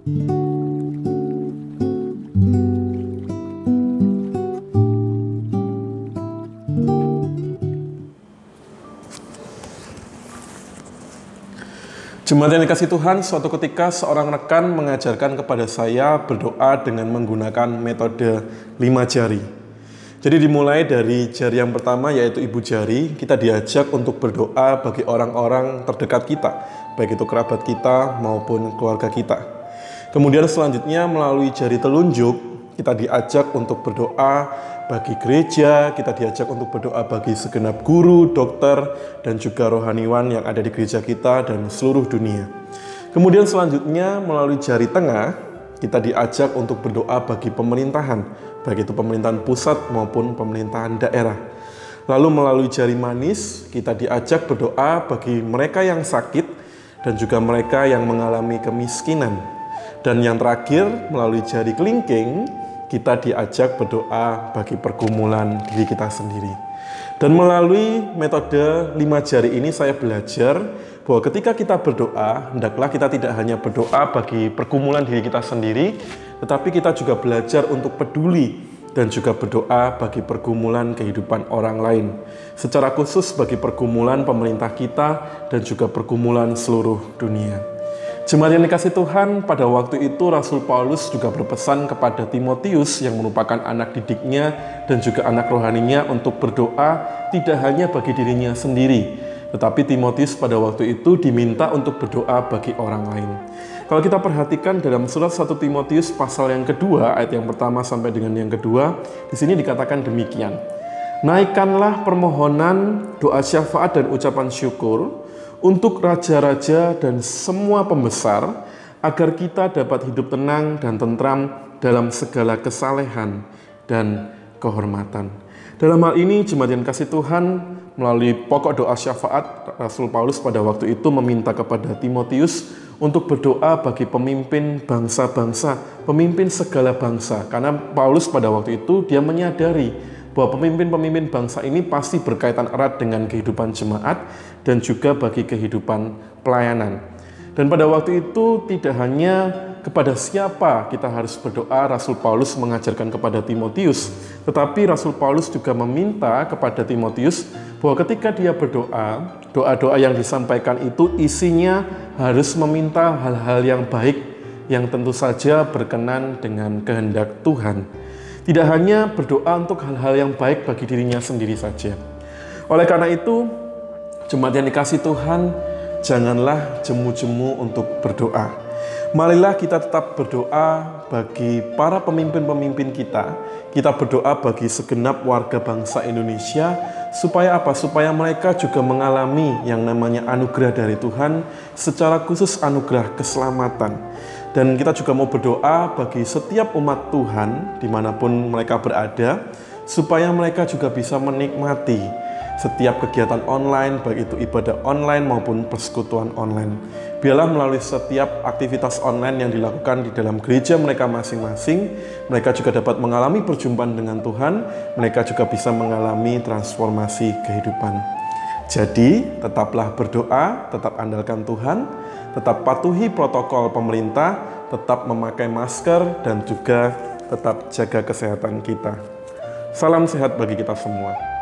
Jemaat yang dikasihi Tuhan, suatu ketika seorang rekan mengajarkan kepada saya berdoa dengan menggunakan metode 5 jari. Jadi dimulai dari jari yang pertama yaitu ibu jari, kita diajak untuk berdoa bagi orang-orang terdekat kita, baik itu kerabat kita maupun keluarga kita. Kemudian selanjutnya melalui jari telunjuk, kita diajak untuk berdoa bagi gereja, kita diajak untuk berdoa bagi segenap guru, dokter, dan juga rohaniwan yang ada di gereja kita dan seluruh dunia. Kemudian selanjutnya melalui jari tengah, kita diajak untuk berdoa bagi pemerintahan, baik itu pemerintahan pusat maupun pemerintahan daerah. Lalu melalui jari manis, kita diajak berdoa bagi mereka yang sakit dan juga mereka yang mengalami kemiskinan. Dan yang terakhir, melalui jari kelingking, kita diajak berdoa bagi pergumulan diri kita sendiri. Dan melalui metode 5 jari ini saya belajar bahwa ketika kita berdoa, hendaklah kita tidak hanya berdoa bagi pergumulan diri kita sendiri, tetapi kita juga belajar untuk peduli dan juga berdoa bagi pergumulan kehidupan orang lain. Secara khusus bagi pergumulan pemerintah kita dan juga pergumulan seluruh dunia. Jemaat yang dikasihi Tuhan, pada waktu itu Rasul Paulus juga berpesan kepada Timotius yang merupakan anak didiknya dan juga anak rohaninya untuk berdoa tidak hanya bagi dirinya sendiri, tetapi Timotius pada waktu itu diminta untuk berdoa bagi orang lain. Kalau kita perhatikan dalam surat 1 Timotius pasal yang kedua, ayat yang pertama sampai dengan yang kedua, di sini dikatakan demikian. Naikkanlah permohonan, doa syafaat dan ucapan syukur untuk raja-raja dan semua pembesar, agar kita dapat hidup tenang dan tentram dalam segala kesalehan dan kehormatan. Dalam hal ini, jemaat yang kasih Tuhan, melalui pokok doa syafaat, Rasul Paulus pada waktu itu meminta kepada Timotius untuk berdoa bagi pemimpin bangsa-bangsa, pemimpin segala bangsa. Karena Paulus pada waktu itu, dia menyadari bahwa pemimpin-pemimpin bangsa ini pasti berkaitan erat dengan kehidupan jemaat dan juga bagi kehidupan pelayanan. Dan pada waktu itu tidak hanya kepada siapa kita harus berdoa, Rasul Paulus mengajarkan kepada Timotius, tetapi Rasul Paulus juga meminta kepada Timotius bahwa ketika dia berdoa, doa-doa yang disampaikan itu isinya harus meminta hal-hal yang baik yang tentu saja berkenan dengan kehendak Tuhan. Tidak hanya berdoa untuk hal-hal yang baik bagi dirinya sendiri saja. Oleh karena itu, jemaat yang dikasihi Tuhan, janganlah jemu-jemu untuk berdoa. Marilah kita tetap berdoa bagi para pemimpin-pemimpin kita. Kita berdoa bagi segenap warga bangsa Indonesia, supaya apa? Supaya mereka juga mengalami yang namanya anugerah dari Tuhan, secara khusus anugerah keselamatan. Dan kita juga mau berdoa bagi setiap umat Tuhan dimanapun mereka berada, supaya mereka juga bisa menikmati setiap kegiatan online, baik itu ibadah online maupun persekutuan online. Biarlah melalui setiap aktivitas online yang dilakukan di dalam gereja mereka masing-masing, mereka juga dapat mengalami perjumpaan dengan Tuhan, mereka juga bisa mengalami transformasi kehidupan. Jadi, tetaplah berdoa, tetap andalkan Tuhan, tetap patuhi protokol pemerintah, tetap memakai masker, dan juga tetap jaga kesehatan kita. Salam sehat bagi kita semua.